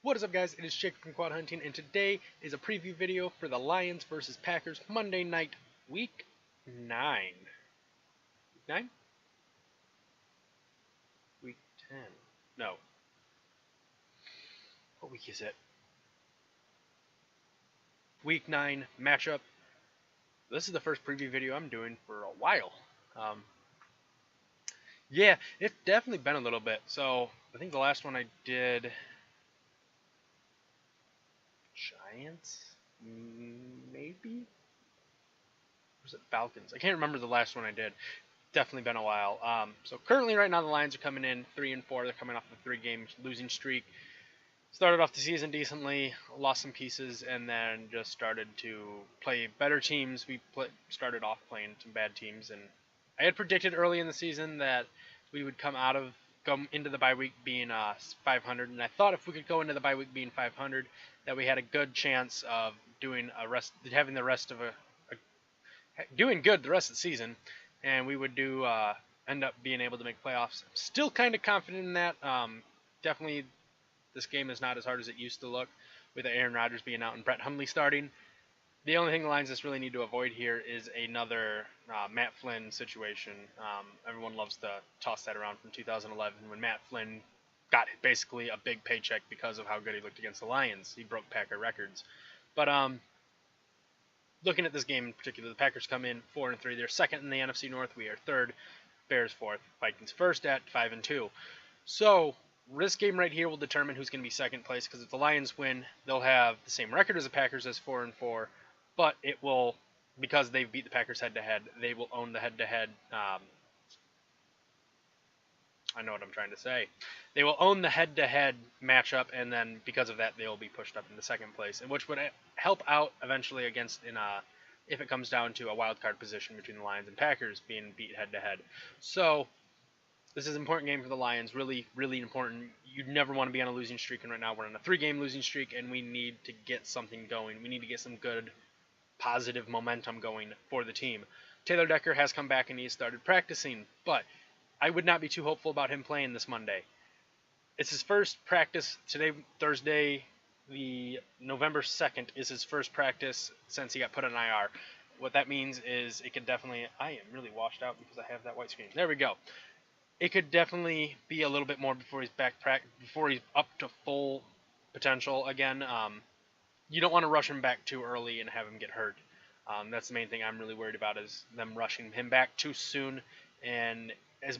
What is up, guys? It is Jake from QuadHunting, and today is a preview video for the Lions versus Packers Monday night, Week 9. Week 9? Week 10. No. What week is it? Week 9 matchup. This is the first preview video I'm doing for a while. Yeah, it's definitely been a little bit. So, I think the last one I did... Giants? Maybe? Or was it Falcons? I can't remember the last one I did. Definitely been a while. So currently right now the Lions are coming in 3-4. They're coming off a 3-game losing streak. Started off the season decently, lost some pieces, and then just started to play better teams. We started off playing some bad teams, and I had predicted early in the season that we would come into the bye week being 500, and I thought if we could go into the bye week being 500, that we had a good chance of doing doing good the rest of the season, and we would end up being able to make playoffs. Still kind of confident in that. Definitely, this game is not as hard as it used to look with Aaron Rodgers being out and Brett Hundley starting. The only thing the Lions just really need to avoid here is another Matt Flynn situation. Everyone loves to toss that around from 2011 when Matt Flynn got basically a big paycheck because of how good he looked against the Lions. He broke Packer records. But looking at this game in particular, the Packers come in 4-3. They're second in the NFC North. We are third. Bears fourth. Vikings first at 5-2. So this game right here will determine who's going to be second place, because if the Lions win, they'll have the same record as the Packers as 4-4, but it will, because they've beat the Packers head-to-head, they will own the head-to-head. I know what I'm trying to say. They will own the head-to-head matchup, and then because of that, they will be pushed up into second place, which would help out eventually if it comes down to a wild card position between the Lions and Packers being beat head-to-head. So this is an important game for the Lions, really, really important. You never want to be on a losing streak, and right now we're on a 3-game losing streak, and we need to get something going. We need to get some good, positive momentum going for the team. Taylor Decker has come back and he has started practicing, but I would not be too hopeful about him playing this Monday. It's his first practice today, Thursday, the November 2nd, is his first practice since he got put on IR. What that means is it could definitely... I am really washed out because I have that white screen. There we go. It could definitely be a little bit more before he's up to full potential again. You don't want to rush him back too early and have him get hurt. That's the main thing I'm really worried about, is them rushing him back too soon. And as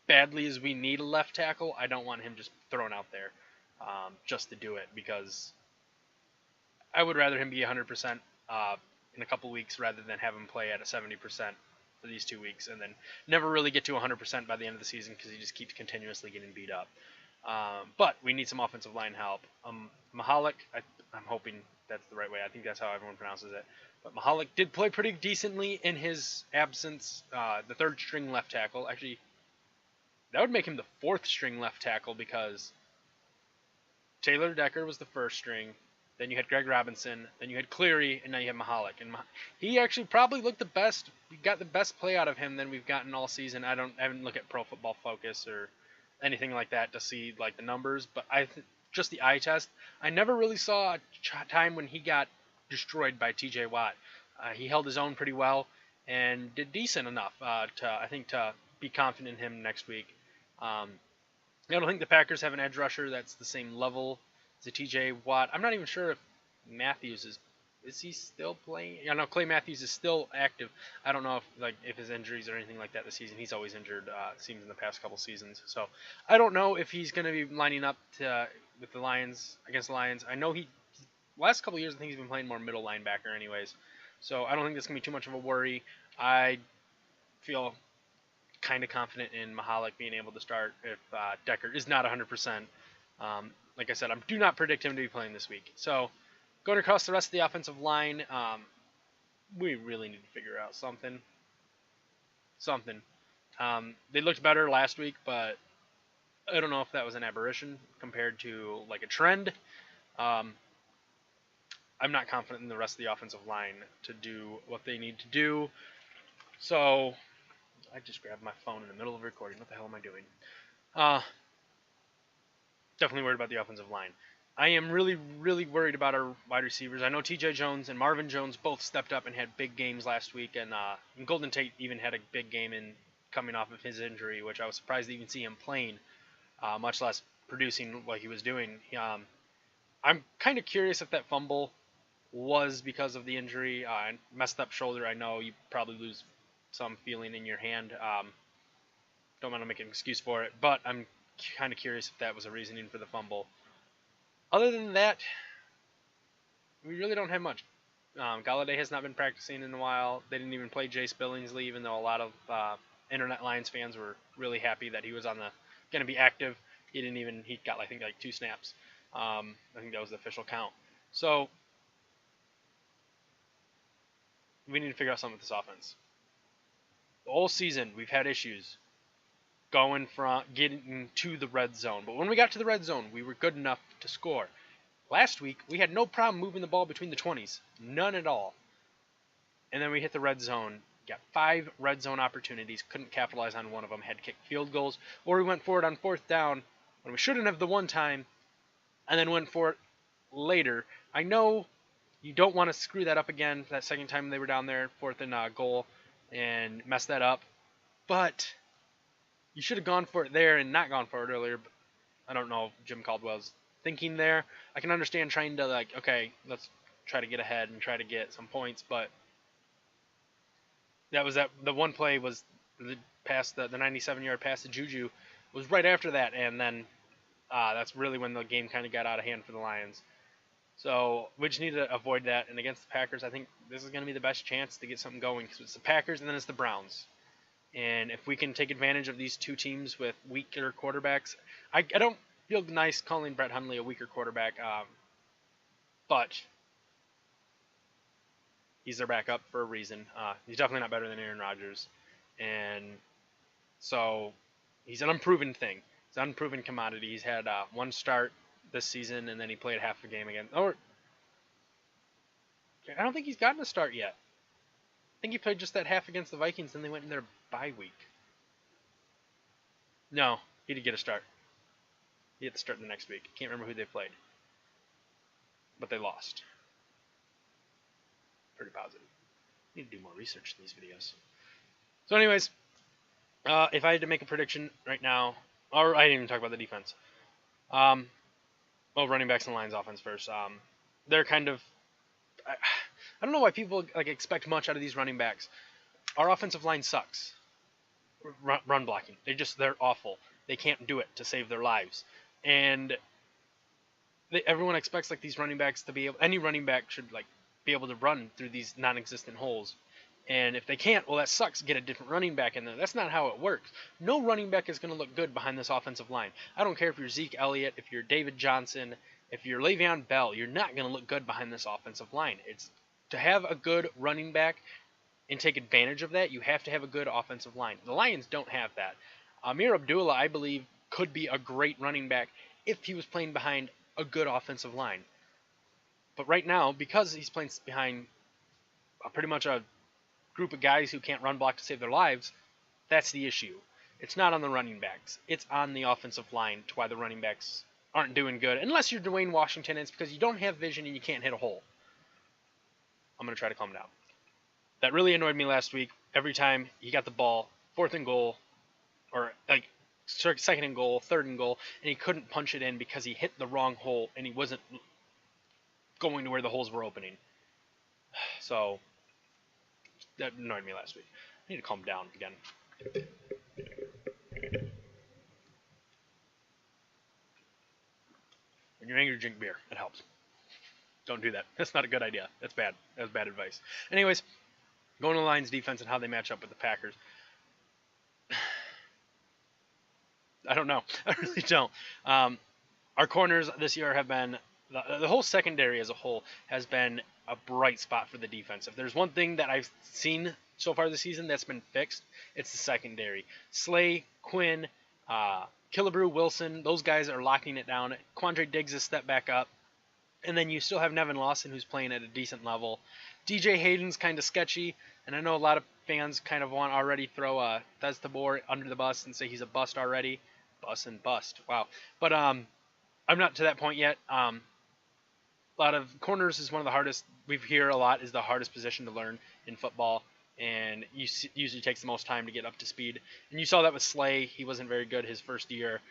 badly as we need a left tackle, I don't want him just thrown out there just to do it, because I would rather him be 100% in a couple weeks rather than have him play at a 70% for these 2 weeks and then never really get to 100% by the end of the season because he just keeps continuously getting beat up. But we need some offensive line help. Mahalik, I'm hoping that's the right way. I think that's how everyone pronounces it. But Mahalik did play pretty decently in his absence. The third string left tackle. Actually, that would make him the fourth string left tackle, because Taylor Decker was the first string. Then you had Greg Robinson. Then you had Cleary, and now you have Mahalik. And he actually probably looked the best. We got the best play out of him than we've gotten all season. I haven't looked at Pro Football Focus or anything like that to see like the numbers, but just the eye test, I never really saw a time when he got destroyed by T.J. Watt. He held his own pretty well and did decent enough to be confident in him next week. I don't think the Packers have an edge rusher that's the same level as a T.J. Watt. I'm not even sure if Matthews is he still playing? I know Clay Matthews is still active. I don't know if his injuries or anything like that this season. He's always injured, it seems, in the past couple seasons. So I don't know if he's going to be lining up with the Lions, against the Lions. I know last couple years I think he's been playing more middle linebacker anyways. So I don't think that's going to be too much of a worry. I feel kind of confident in Mahalik being able to start if Decker is not 100%. Like I said, I do not predict him to be playing this week. So going across the rest of the offensive line, we really need to figure out something. They looked better last week, but I don't know if that was an aberration compared to like a trend. I'm not confident in the rest of the offensive line to do what they need to do. So I just grabbed my phone in the middle of recording. What the hell am I doing? Definitely worried about the offensive line. I am really, really worried about our wide receivers. I know T.J. Jones and Marvin Jones both stepped up and had big games last week, and Golden Tate even had a big game in coming off of his injury, which I was surprised to even see him playing, much less producing like he was doing. I'm kind of curious if that fumble was because of the injury. Messed up shoulder, I know you probably lose some feeling in your hand. Don't want to make an excuse for it, but I'm kind of curious if that was a reasoning for the fumble. Other than that, we really don't have much. Galladay has not been practicing in a while. They didn't even play Jace Billingsley, even though a lot of Internet Lions fans were really happy that he was going to be active. He got I think like 2 snaps. I think that was the official count. So we need to figure out something with this offense. The whole season we've had issues going from getting to the red zone, but when we got to the red zone, we were good enough to score. Last week, we had no problem moving the ball between the 20s. None at all. And then we hit the red zone. Got 5 red zone opportunities. Couldn't capitalize on one of them. Had to kick field goals. Or we went for it on 4th down when we shouldn't have the one time. And then went for it later. I know you don't want to screw that up again. That second time they were down there, 4th and goal, and mess that up. But you should have gone for it there and not gone for it earlier. But I don't know if Jim Caldwell's thinking there. I can understand trying to okay, let's try to get ahead and try to get some points, but the one play was the 97-yard pass to Juju was right after that, and then that's really when the game kind of got out of hand for the Lions. So we just need to avoid that. And against the Packers, I think this is going to be the best chance to get something going because it's the Packers and then it's the Browns. And if we can take advantage of these two teams with weaker quarterbacks, I don't feel nice calling Brett Hundley a weaker quarterback, but he's their backup for a reason. He's definitely not better than Aaron Rodgers, and so he's an unproven thing. He's an unproven commodity. He's had one start this season, and then he played half a game again. Or I don't think he's gotten a start yet. I think he played just that half against the Vikings, and they went in their bye week. No, he did get a start. He had to start the next week. Can't remember who they played. But they lost. Pretty positive. Need to do more research in these videos. So anyways, if I had to make a prediction right now, or I didn't even talk about the defense. Running backs and Lions offense first. They're kind of... I don't know why people expect much out of these running backs. Our offensive line sucks. Run blocking. They're awful. They can't do it to save their lives. And everyone expects these running backs to be able. Any running back should be able to run through these non-existent holes. And if they can't, well, that sucks. Get a different running back in there. That's not how it works. No running back is going to look good behind this offensive line. I don't care if you're Zeke Elliott, if you're David Johnson, if you're Le'Veon Bell. You're not going to look good behind this offensive line. It's to have a good running back and take advantage of that. You have to have a good offensive line. The Lions don't have that. Amir Abdullah, I believe, could be a great running back if he was playing behind a good offensive line. But right now, because he's playing behind pretty much a group of guys who can't run block to save their lives, that's the issue. It's not on the running backs. It's on the offensive line to why the running backs aren't doing good. Unless you're Dwayne Washington, it's because you don't have vision and you can't hit a hole. I'm going to try to calm down. That really annoyed me last week. Every time he got the ball, 4th and goal, or 2nd and goal, 3rd and goal, and he couldn't punch it in because he hit the wrong hole and he wasn't going to where the holes were opening. So that annoyed me last week. I need to calm down again. When you're angry, drink beer. It helps. Don't do that. That's not a good idea. That's bad. That's bad advice. Anyways, going to the Lions defense and how they match up with the Packers. I don't know. I really don't. Our corners this year have been, the whole secondary as a whole has been a bright spot for the defense. If there's one thing that I've seen so far this season that's been fixed, it's the secondary. Slay, Quinn, Killebrew, Wilson, those guys are locking it down. Quandre Diggs has stepped back up. And then you still have Nevin Lawson, who's playing at a decent level. DJ Hayden's kind of sketchy, and I know a lot of fans kind of want to already throw Thez Tabor under the bus and say he's a bust already. Bust and bust. Wow. But I I'm not to that point yet. A lot of corners is one of the hardest. We hear a lot is the hardest position to learn in football, and usually takes the most time to get up to speed. And you saw that with Slay. He wasn't very good his first year.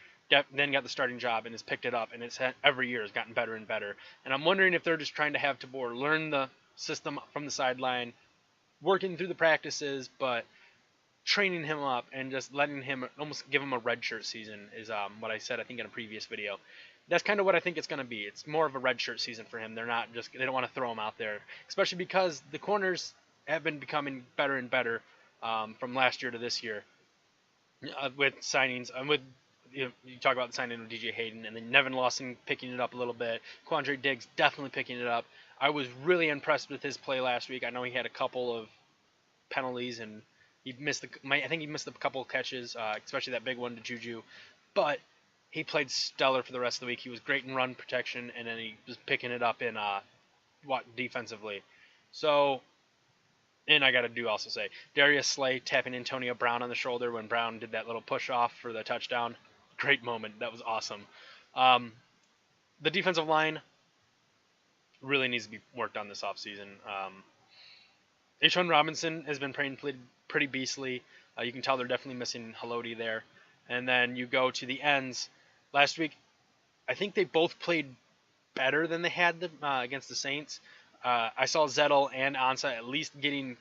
Then got the starting job and has picked it up, and every year has gotten better and better. And I'm wondering if they're just trying to have Tabor learn the system from the sideline, working through the practices, but training him up and just letting him almost give him a redshirt season is what I said I think in a previous video. That's kind of what I think it's going to be. It's more of a redshirt season for him. They don't want to throw him out there, especially because the corners have been becoming better and better from last year to this year with signings. With you talk about the signing of DJ Hayden and then Nevin Lawson picking it up a little bit. Quandre Diggs definitely picking it up. I was really impressed with his play last week. I know he had a couple of penalties and I think he missed a couple of catches, especially that big one to Juju. But he played stellar for the rest of the week. He was great in run protection, and then he was picking it up in defensively. So, and I got to also say, Darius Slay tapping Antonio Brown on the shoulder when Brown did that little push off for the touchdown. Great moment. That was awesome. The defensive line really needs to be worked on this offseason. Ashawn Robinson has been playing pretty beastly. You can tell they're definitely missing Haloti there. And then you go to the ends. Last week, I think they both played better than they had against the Saints. I saw Zettel and Ansah at least getting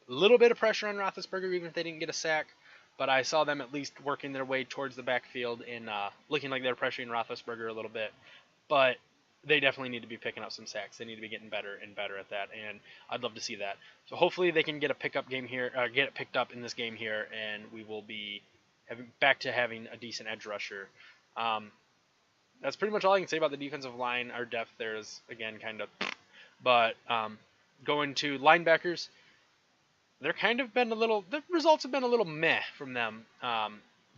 a little bit of pressure on Roethlisberger, even if they didn't get a sack. But I saw them at least working their way towards the backfield and looking like they're pressuring Roethlisberger a little bit. But they definitely need to be picking up some sacks. They need to be getting better and better at that, and I'd love to see that. So hopefully they can get a pickup game here, get it picked up in this game here, and we will be back to having a decent edge rusher. That's pretty much all I can say about the defensive line. Our depth there is, again, kind of... But going to linebackers, they're kind of been the results have been a little meh from them.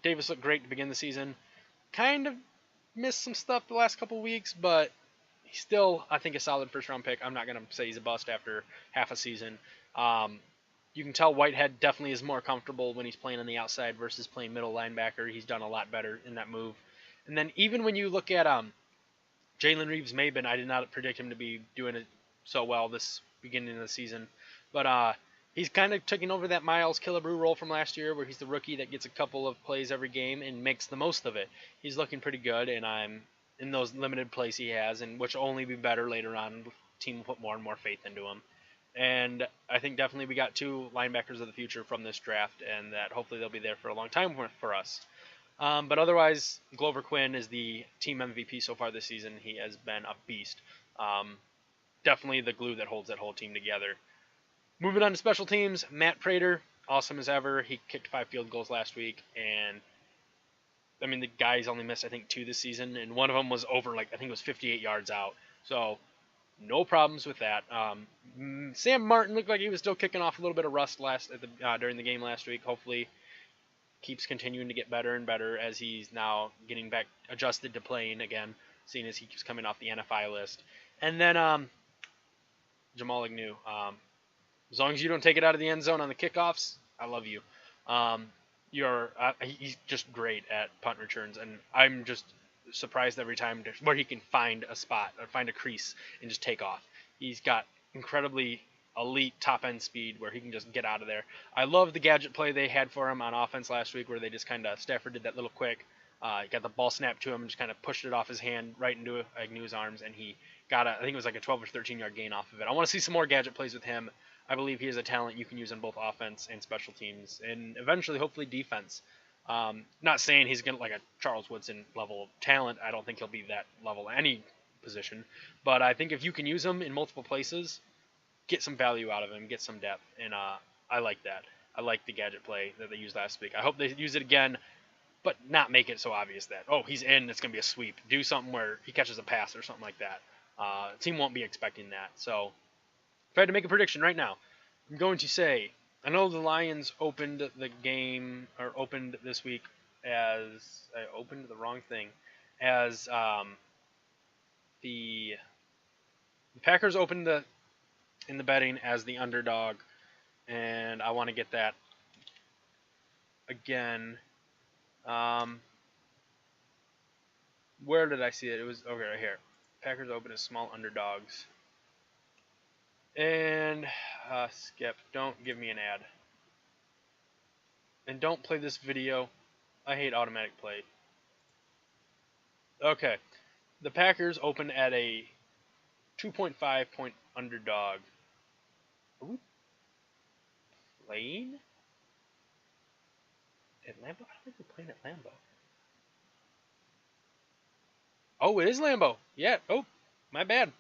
Davis looked great to begin the season. Kind of missed some stuff the last couple weeks, but he's still, I think, a solid first-round pick. I'm not going to say he's a bust after half a season. You can tell Whitehead definitely is more comfortable when he's playing on the outside versus playing middle linebacker. He's done a lot better in that move. And then even when you look at Jalen Reeves-Maybin, I did not predict him to be doing it so well this beginning of the season. But he's kind of taking over that Miles Killebrew role from last year where he's the rookie that gets a couple of plays every game and makes the most of it. He's looking pretty good, and I'm in those limited plays he has, and which will only be better later on. The team will put more and more faith into him. And I think definitely we got two linebackers of the future from this draft, and that hopefully they'll be there for a long time for us. But otherwise, Glover Quinn is the team MVP so far this season. He has been a beast. Definitely the glue that holds that whole team together. Moving on to special teams, Matt Prater, awesome as ever. He kicked 5 field goals last week, and I mean the guy's only missed I think 2 this season, and one of them was over I think it was 58 yards out. So no problems with that. Sam Martin looked like he was still kicking off a little bit of rust during the game last week. Hopefully keeps continuing to get better and better as he's now getting back adjusted to playing again, seeing as he keeps coming off the NFI list. And then Jamal Agnew. As long as you don't take it out of the end zone on the kickoffs, I love you. He's just great at punt returns, and I'm just surprised every time where he can find a spot or find a crease and just take off. He's got incredibly elite top-end speed where he can just get out of there. I love the gadget play they had for him on offense last week where they just kind of, Stafford did that little quick, got the ball snapped to him and just kind of pushed it off his hand right into Agnew's arms, and he got I think it was like a 12 or 13 yard gain off of it. I want to see some more gadget plays with him. I believe he is a talent you can use on both offense and special teams, and eventually, hopefully, defense. Not saying he's going to like a Charles Woodson level of talent. I don't think he'll be that level at any position. But I think if you can use him in multiple places, get some value out of him, get some depth, and I like that. I like the gadget play that they used last week. I hope they use it again, but not make it so obvious that, oh, he's in, it's going to be a sweep. Do something where he catches a pass or something like that. The team won't be expecting that. So if I had to make a prediction right now, I'm going to say, I know the Lions opened the game, or opened this week as, I opened the wrong thing, as the Packers opened in the betting as the underdog, and I want to get that again. Where did I see it? It was okay right here. Packers open as small underdogs. And skip. Don't give me an ad. And don't play this video. I hate automatic play. Okay. The Packers open at a 2.5 point underdog. Are we playing at Lambeau? I don't think we're playing at Lambeau. Oh, it is Lambeau. Yeah. Oh, my bad.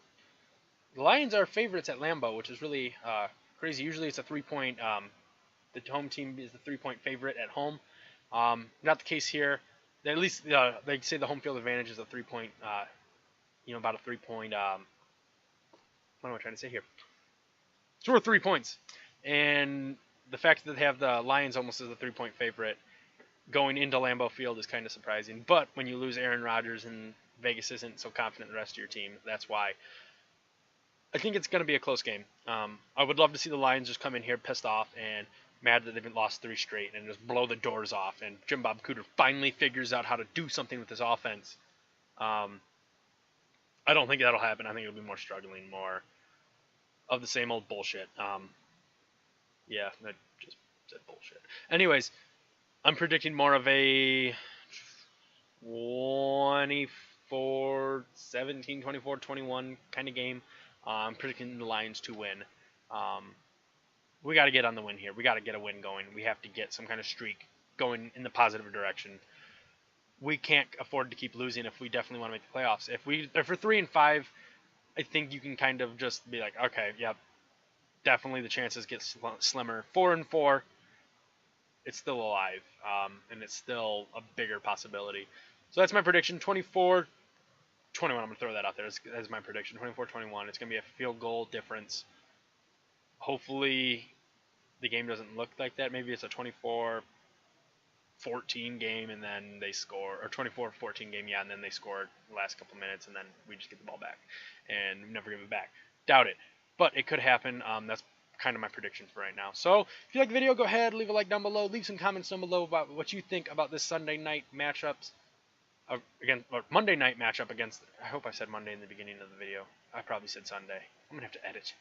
The Lions are favorites at Lambeau, which is really crazy. Usually it's a 3-point. The home team is the 3-point favorite at home. Not the case here. At least they say the home field advantage is a 3-point. About a 3-point. What am I trying to say here? It's worth 3 points, and the fact that they have the Lions almost as a 3-point favorite going into Lambeau Field is kind of surprising. But when you lose Aaron Rodgers and Vegas isn't so confident in the rest of your team, that's why. I think it's going to be a close game. I would love to see the Lions just come in here pissed off and mad that they've lost 3 straight and just blow the doors off. And Jim Bob Cooter finally figures out how to do something with his offense. I don't think that'll happen. I think it'll be more struggling, more of the same old bullshit. Yeah, I just said bullshit. Anyways, I'm predicting more of a 24-17, 24-21 kind of game. I'm predicting the Lions to win. We got to get on the win here. We got to get a win going. We have to get some kind of streak going in the positive direction. We can't afford to keep losing if we definitely want to make the playoffs. If we're 3-5, I think you can kind of just be like, okay, yep, definitely the chances get slimmer. 4-4, it's still alive, and it's still a bigger possibility. So that's my prediction. 24-21. I'm going to throw that out there as my prediction. 24-21. It's going to be a field goal difference. Hopefully the game doesn't look like that. Maybe it's a 24-14 game and then they score, or 24-14 game, yeah, and then they score the last couple minutes and then we just get the ball back and never give it back. Doubt it, but it could happen. That's kind of my prediction for right now. So if you like the video, go ahead, leave a like down below, leave some comments down below about what you think about this Sunday night matchups. Or Monday night matchup against, I hope I said Monday in the beginning of the video. I probably said Sunday. I'm going to have to edit.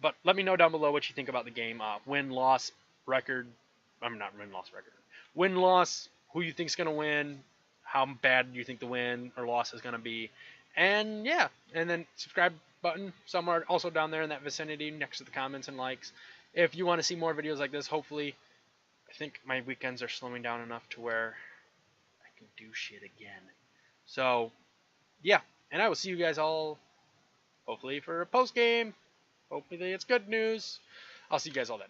But let me know down below what you think about the game. Win-loss record. I'm not win-loss record. Win-loss, who you think is going to win, how bad do you think the win or loss is going to be. And yeah, and then subscribe button somewhere also down there in that vicinity next to the comments and likes. If you want to see more videos like this, hopefully, I think my weekends are slowing down enough to where do shit again. So, yeah, and I will see you guys all, hopefully, for a post game. Hopefully it's good news. I'll see you guys all then.